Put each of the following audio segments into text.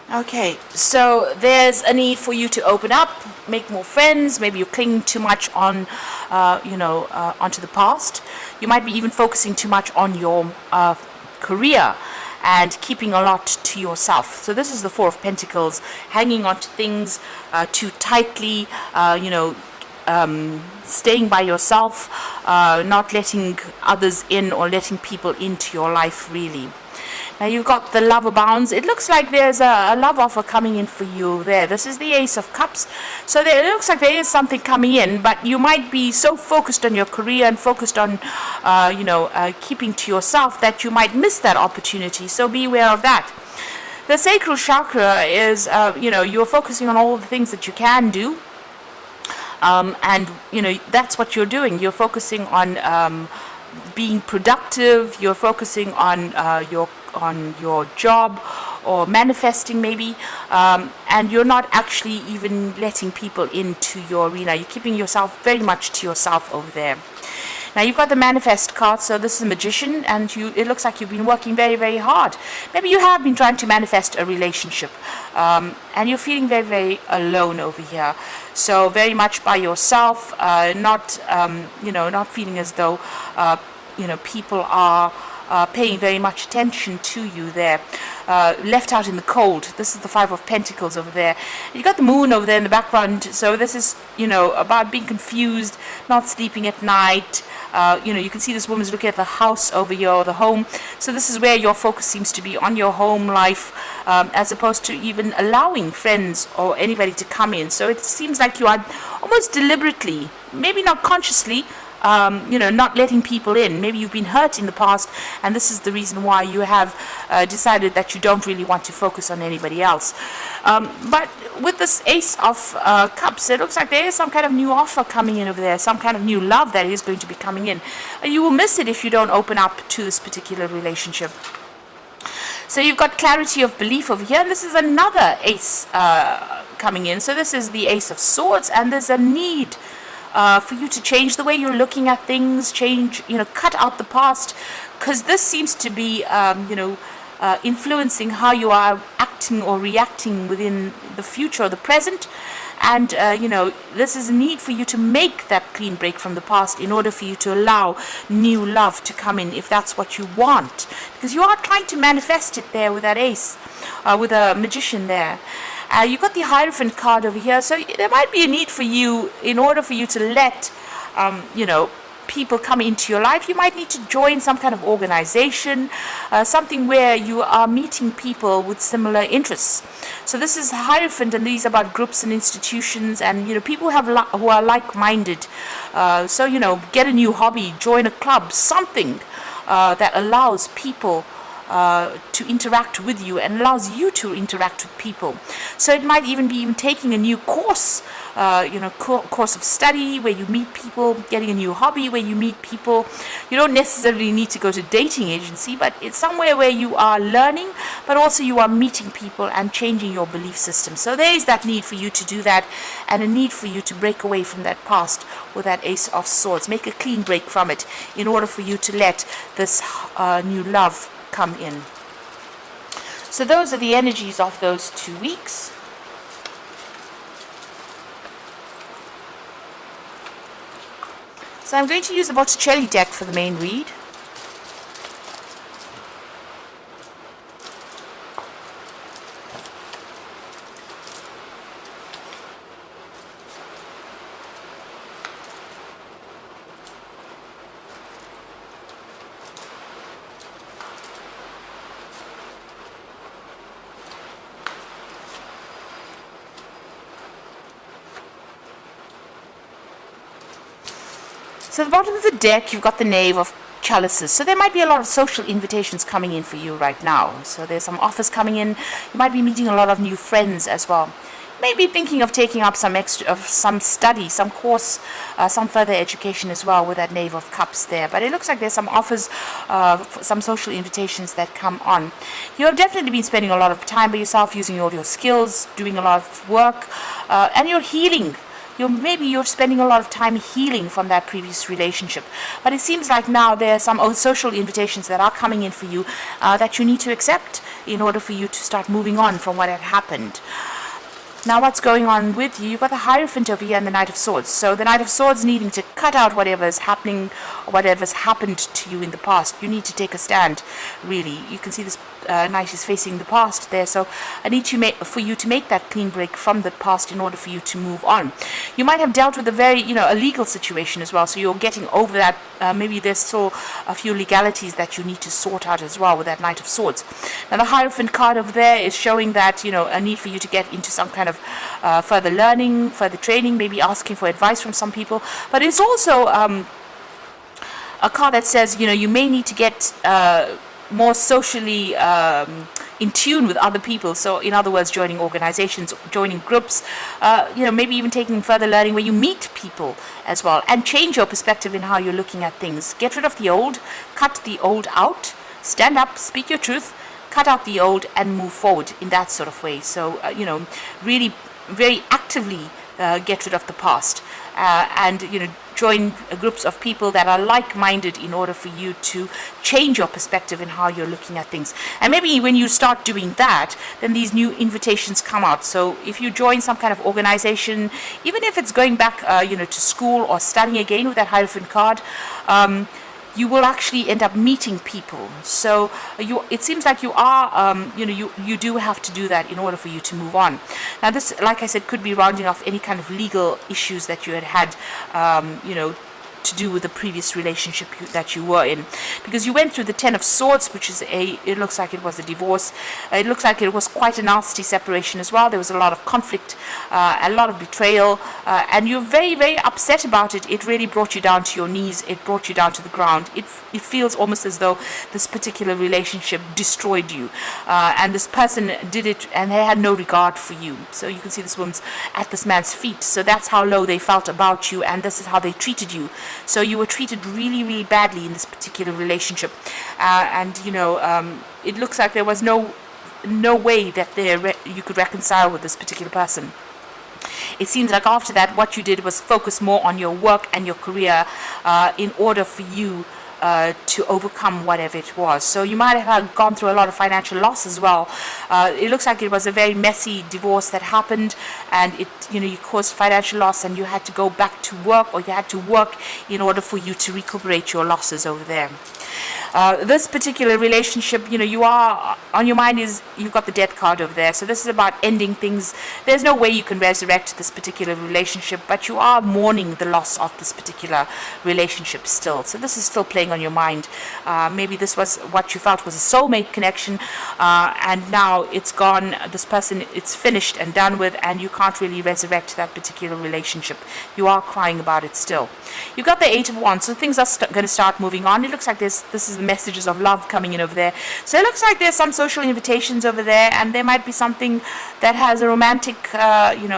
Okay, so there's a need for you to open up, make more friends. Maybe you're clinging too much on, onto the past. You might be even focusing too much on your career and keeping a lot to yourself. So this is the Four of Pentacles, hanging on to things too tightly, staying by yourself, not letting others in or letting people into your life really. Now you've got the Love Abounds. It looks like there's a love offer coming in for you there. This is the Ace of Cups. So it looks like there is something coming in, but you might be so focused on your career and focused on, keeping to yourself that you might miss that opportunity. So be aware of that. The sacral chakra is, you're focusing on all the things that you can do. And that's what you're doing. You're focusing on being productive. You're focusing on your job or manifesting maybe, and you're not actually even letting people into your arena. You're keeping yourself very much to yourself over there. Now you've got the Manifest card, so this is a Magician, and it looks like you've been working very, very hard. Maybe you have been trying to manifest a relationship, and you're feeling very, very alone over here. So very much by yourself, not feeling as though, people are paying very much attention to you there. Left out in the cold. This is the Five of Pentacles over there. You got the Moon over there in the background. So this is, about being confused, not sleeping at night. You can see this woman's looking at the house over here, or the home. So this is where your focus seems to be, on your home life, as opposed to even allowing friends or anybody to come in. So it seems like you are almost deliberately, maybe not consciously, not letting people in. Maybe you've been hurt in the past, and this is the reason why you have decided that you don't really want to focus on anybody else. But with this Ace of Cups, it looks like there is some kind of new offer coming in over there, some kind of new love that is going to be coming in. You will miss it if you don't open up to this particular relationship. So you've got clarity of belief over here, and this is another Ace coming in. So this is the Ace of Swords, and there's a need for you to change the way you're looking at things, cut out the past, because this seems to be, influencing how you are acting or reacting within the future or the present. And, this is a need for you to make that clean break from the past in order for you to allow new love to come in, if that's what you want. Because you are trying to manifest it there with that Ace, with a Magician there. You've got the Hierophant card over here, so there might be a need for you, in order for you to let, people come into your life. You might need to join some kind of organization, something where you are meeting people with similar interests. So this is Hierophant, and these are about groups and institutions, and people who are like-minded. So get a new hobby, join a club, something that allows people to interact with you and allows you to interact with people. So it might even be taking a new course, course of study where you meet people, getting a new hobby where you meet people. You don't necessarily need to go to a dating agency, but it's somewhere where you are learning, but also you are meeting people and changing your belief system. So there is that need for you to do that, and a need for you to break away from that past with that Ace of Swords. Make a clean break from it in order for you to let this new love come in. So those are the energies of those 2 weeks. So I'm going to use the Botticelli deck for the main read. So at the bottom of the deck, you've got the Knave of Chalices. So there might be a lot of social invitations coming in for you right now. So there's some offers coming in. You might be meeting a lot of new friends as well. You may be thinking of taking up some study, some course, some further education as well with that Knave of Cups there. But it looks like there's some offers, some social invitations that come on. You have definitely been spending a lot of time by yourself, using all your skills, doing a lot of work, and you're healing. Maybe you're spending a lot of time healing from that previous relationship. But it seems like now there are some social invitations that are coming in for you that you need to accept. in order for you to start moving on from what had happened. Now what's going on with you? You've got the Hierophant over here and the Knight of Swords. So the Knight of Swords needing to cut out whatever is happening, or whatever's happened to you in the past. You need to take a stand, really. You can see this Knight is facing the past there. So I need for you to make that clean break from the past in order for you to move on. You might have dealt with a very, a legal situation as well. So you're getting over that. Maybe there's still a few legalities that you need to sort out as well with that Knight of Swords. Now the Hierophant card over there is showing that, a need for you to get into some kind of further learning, further training, maybe asking for advice from some people. But it's also a card that says, you may need to get more socially in tune with other people. So in other words, joining organizations, joining groups, maybe even taking further learning where you meet people as well, and change your perspective in how you're looking at things. Get rid of the old, cut the old out, stand up, speak your truth, cut out the old, and move forward in that sort of way. So, really very actively get rid of the past, and, join groups of people that are like-minded in order for you to change your perspective in how you're looking at things. And maybe when you start doing that, then these new invitations come out. So if you join some kind of organization, even if it's going back, to school or studying again with that Hierophant card, you will actually end up meeting people. So it seems like you are, you do have to do that in order for you to move on. Now this, like I said, could be rounding off any kind of legal issues that you had, to do with the previous relationship that you were in, because you went through the Ten of Swords, which is it looks like it was a divorce. It looks like it was quite a nasty separation as well. There was a lot of conflict, a lot of betrayal, and you're very, very upset about it. It really brought you down to your knees. It brought you down to the ground. It feels almost as though this particular relationship destroyed you, and this person did it, and they had no regard for you. So you can see this woman's at this man's feet. So that's how low they felt about you, and this is how they treated you. So you were treated really, really badly in this particular relationship, and it looks like there was no way that you could reconcile with this particular person. It seems like after that, what you did was focus more on your work and your career in order for you to overcome whatever it was. So you might have gone through a lot of financial loss as well. It looks like it was a very messy divorce that happened, and you caused financial loss, and you had to go back to work, or you had to work in order for you to recuperate your losses over there. This particular relationship, you are on your mind is you've got the Death card over there. So this is about ending things. There's no way you can resurrect this particular relationship, but you are mourning the loss of this particular relationship still. So this is still playing on your mind. Maybe this was what you felt was a soulmate connection, and now it's gone. This person, it's finished and done with, and you can't really resurrect that particular relationship. You are crying about it still. You've got the Eight of Wands, so things are going to start moving on. It looks like this is the messages of love coming in over there. So it looks like there's some social invitations over there, and there might be something that has a romantic,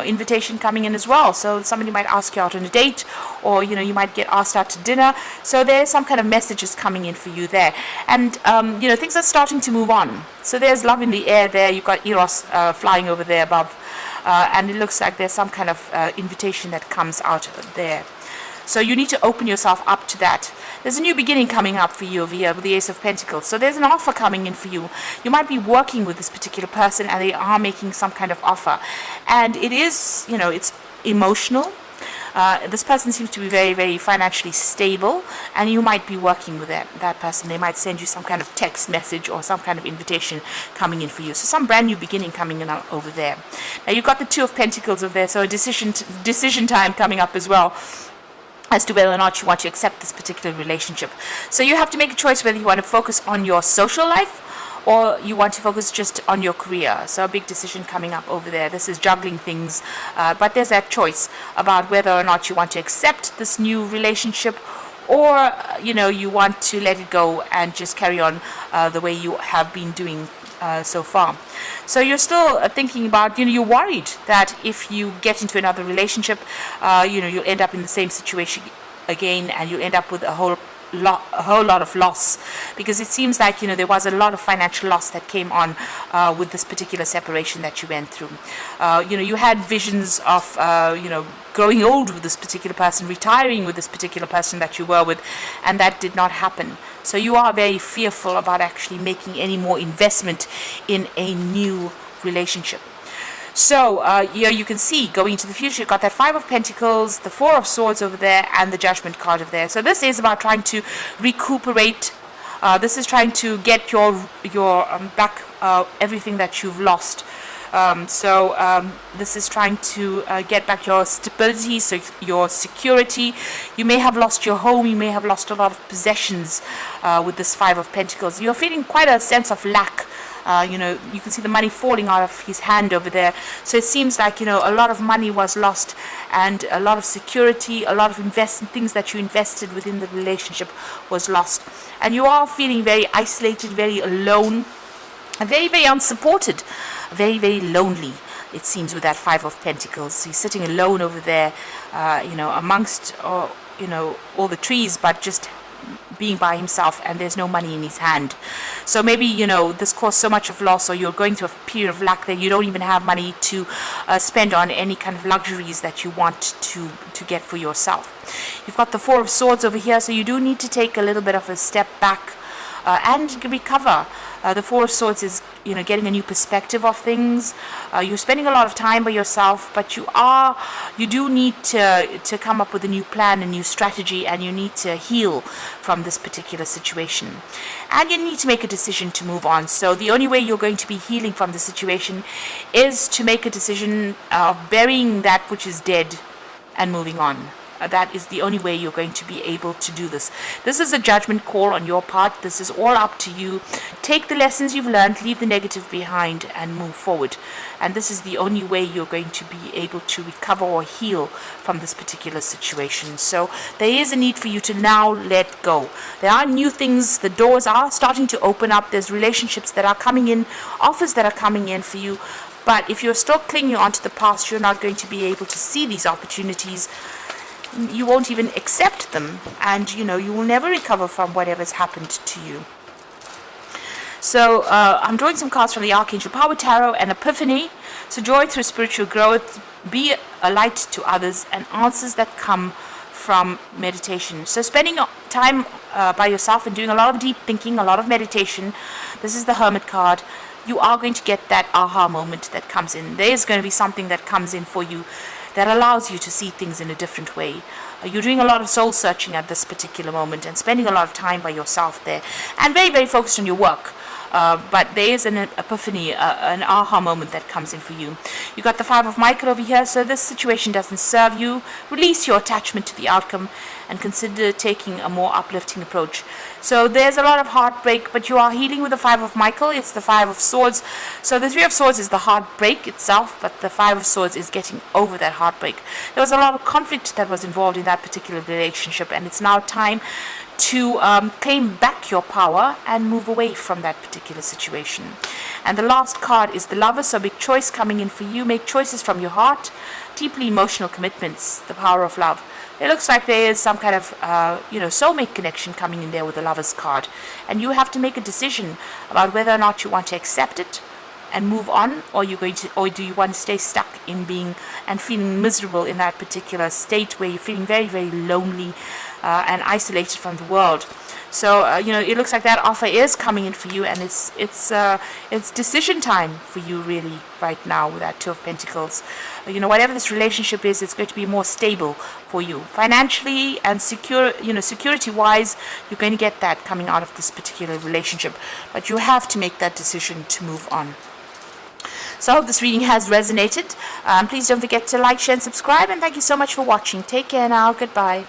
invitation coming in as well. So somebody might ask you out on a date, or you might get asked out to dinner. So there's some kind of messages coming in for you there, and things are starting to move on. So there's love in the air there. You've got Eros flying over there above, and it looks like there's some kind of invitation that comes out there. So you need to open yourself up to that. There's a new beginning coming up for you over here with the Ace of Pentacles. So there's an offer coming in for you. You might be working with this particular person, and they are making some kind of offer. And it is, it's emotional. This person seems to be very, very financially stable, and you might be working with that person. They might send you some kind of text message or some kind of invitation coming in for you. So some brand new beginning coming in over there. Now you've got the Two of Pentacles over there, so a decision time coming up as well, as to whether or not you want to accept this particular relationship. So you have to make a choice whether you want to focus on your social life, or you want to focus just on your career. So a big decision coming up over there. This is juggling things, but there's that choice about whether or not you want to accept this new relationship, or you want to let it go and just carry on the way you have been doing so far. So you're still thinking about, you're worried that if you get into another relationship, you'll end up in the same situation again, and you'll end up with a whole a whole lot of loss, because it seems like, there was a lot of financial loss that came on with this particular separation that you went through. You had visions of, growing old with this particular person, retiring with this particular person that you were with, and that did not happen. So you are very fearful about actually making any more investment in a new relationship. So here you can see, going into the future, you've got that Five of Pentacles, the Four of Swords over there, and the Judgment card over there. So this is about trying to recuperate. This is trying to get your back everything that you've lost. This is trying to get back your stability, so your security. You may have lost your home. You may have lost a lot of possessions with this Five of Pentacles. You're feeling quite a sense of lack. You can see the money falling out of his hand over there. So it seems like, a lot of money was lost, and a lot of security, a lot of things that you invested within the relationship was lost. And you are feeling very isolated, very alone, and very, very unsupported, very, very lonely, it seems, with that Five of Pentacles. He's sitting alone over there, amongst, all the trees, but just being by himself, and there's no money in his hand. So maybe, this caused so much of loss, or you're going through a period of lack that you don't even have money to spend on any kind of luxuries that you want to get for yourself. You've got the Four of Swords over here, so you do need to take a little bit of a step back and recover. The Four of Swords is, getting a new perspective of things. You're spending a lot of time by yourself, but you do need to come up with a new plan, a new strategy, and you need to heal from this particular situation. And you need to make a decision to move on. So the only way you're going to be healing from the situation is to make a decision of burying that which is dead and moving on. That is the only way you're going to be able to do this. This is a judgment call on your part. This is all up to you. Take the lessons you've learned, leave the negative behind, and move forward. And this is the only way you're going to be able to recover or heal from this particular situation. So there is a need for you to now let go. There are new things. The doors are starting to open up. There's relationships that are coming in, offers that are coming in for you. But if you're still clinging onto the past, you're not going to be able to see these opportunities. You won't even accept them, and you will never recover from whatever's happened to you. So I'm drawing some cards from the Archangel Power Tarot and Epiphany. So joy through spiritual growth, be a light to others, and answers that come from meditation. So spending time by yourself and doing a lot of deep thinking, a lot of meditation. This is the Hermit card. You are going to get that aha moment that comes in. There is going to be something that comes in for you that allows you to see things in a different way. You're doing a lot of soul searching at this particular moment and spending a lot of time by yourself there, and very, very focused on your work. But there is an epiphany, an aha moment that comes in for you. You got the Five of Michael over here, so this situation doesn't serve you. Release your attachment to the outcome and consider taking a more uplifting approach. So there's a lot of heartbreak, but you are healing with the Five of Michael. It's the Five of Swords. So the Three of Swords is the heartbreak itself, but the Five of Swords is getting over that heartbreak. There was a lot of conflict that was involved in that particular relationship, and it's now time to claim back your power and move away from that particular situation. And the last card is the Lover, so big choice coming in for you. Make choices from your heart, deeply emotional commitments, the power of love. It looks like there is some kind of soulmate connection coming in there with the Lover's card, and you have to make a decision about whether or not you want to accept it and move on, or do you want to stay stuck in being and feeling miserable in that particular state where you're feeling very, very lonely and isolated from the world. So it looks like that offer is coming in for you, and it's decision time for you really right now with that Two of Pentacles. Whatever this relationship is, it's going to be more stable for you financially and security wise. You're going to get that coming out of this particular relationship, but you have to make that decision to move on. So I hope this reading has resonated. Please don't forget to like, share, and subscribe, and thank you so much for watching. Take care now. Goodbye.